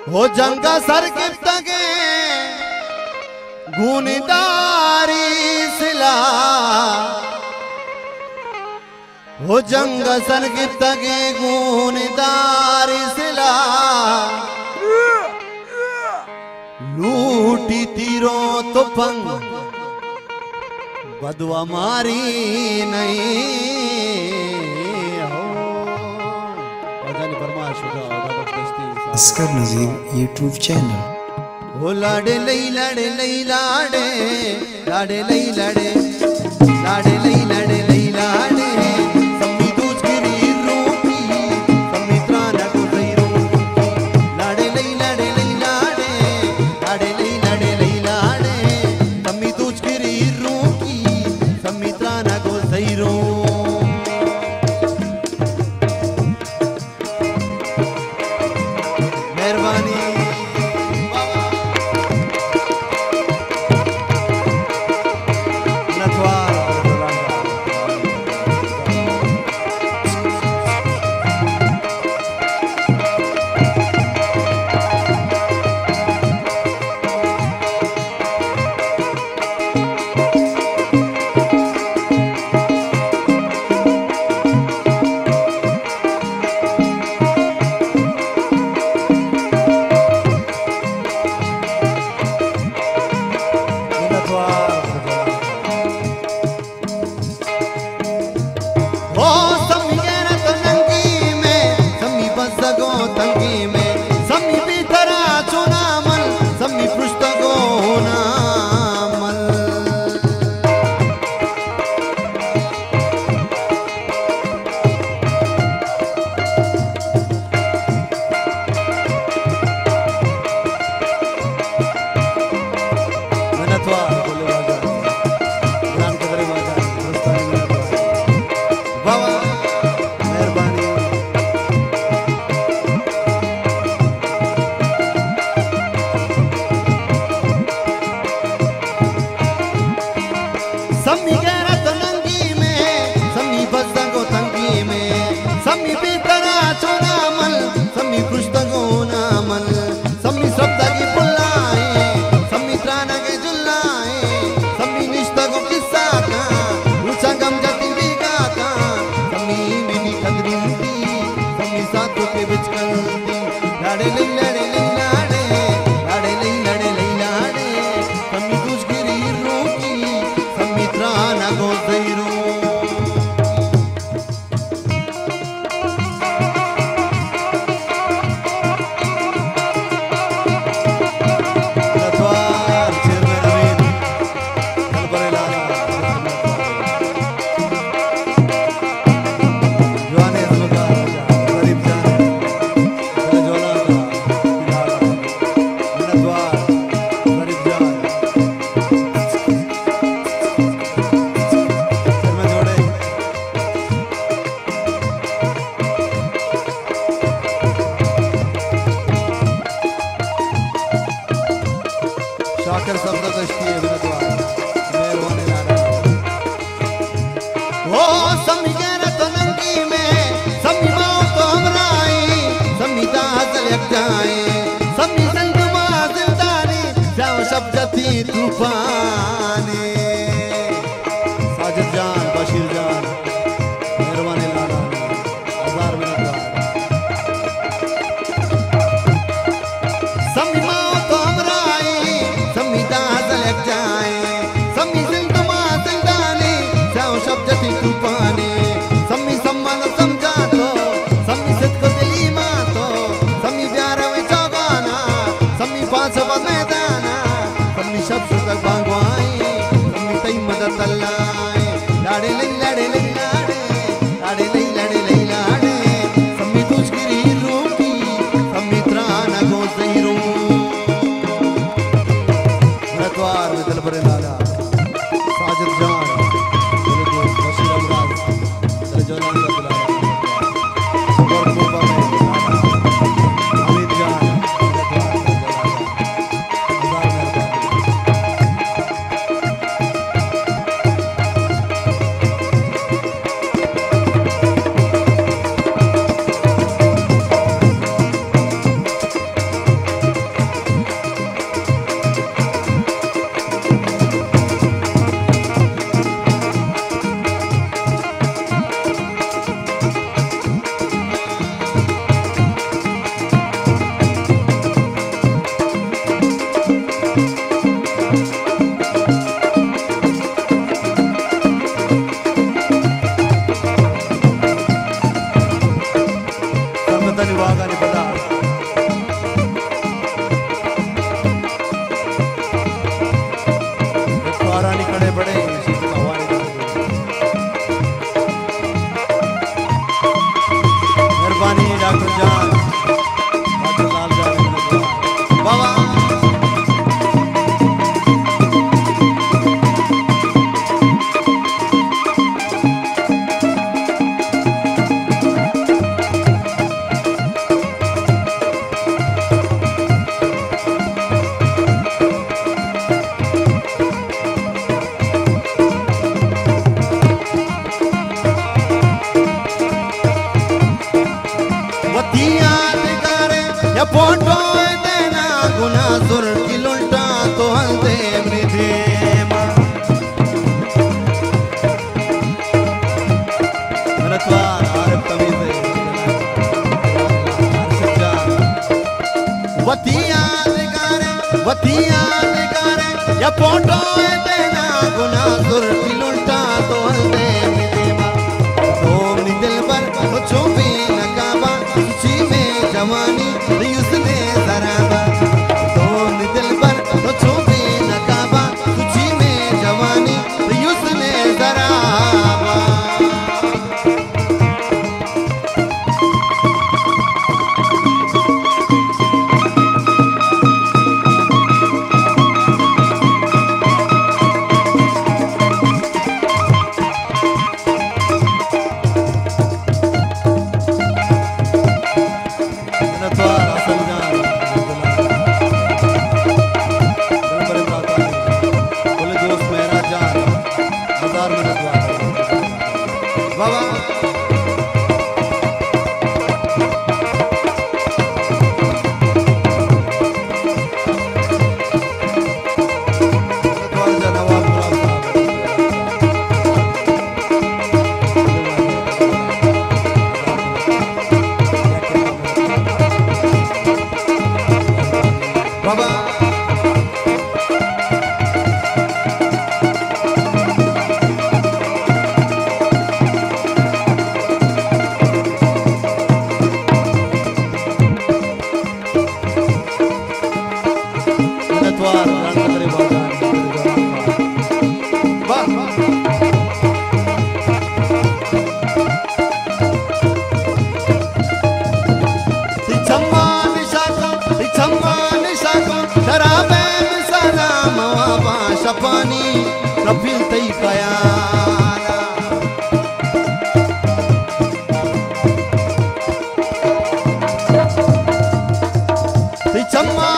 हो जंगा सर गिफ्तगे गुनदारी सिला हो जंग सर गिफ्तगे गुनदारी सिला लूटी तीरो तो पंग बदवा मारी नहीं अस्कर नज़ीर यूट्यूब चैनल। हो लाडे लई लाडे लई लाडे लाडे लई लाडे लाडे लई लाडे लई लाडे सम्मी दूज गिरी रूपी सम्मी त्राना को जैरो लाडे लई लाडे लई लाडे लाडे लई लाडे लई लाडे सम्मी दूज गिरी रूपी सम्मी त्राना को जैरो मेहरबानी शाकर शब्द दृष्टि है मेहरबानी लाना हो समी गैरत नंगी में समी माओ तो हमराई समी दाहल एक जाए समी संग माँ जिंदानी जाओ शब्द थी तूफानी साजिद जान बशीर जान मेहरबानी लाना 1000 मिनट समी माओ तो हमराई तूफाने सम्मी सम्मान समझा तो सम्मी सिद्ध को दिली माँ तो सम्मी प्यार में चौगाना सम्मी पाँच मैदाना सम्मी शब्द तक भागवाई या फोटो देना गुना सुर की लुल्टा तो हल्दे मृदे रतवार आरब तमीज़ वतिया निगारे या फोटो देना गुना सुर की लुल्टा तो हल्दे मृदेवा तो दिल पर छुपी नकाबा खुशी में जवानी उसने जराबा तो दिल पर छुपी नकाबा खुशी में जवानी उसने जराबा पानी कपिल तई कयाला चम्मा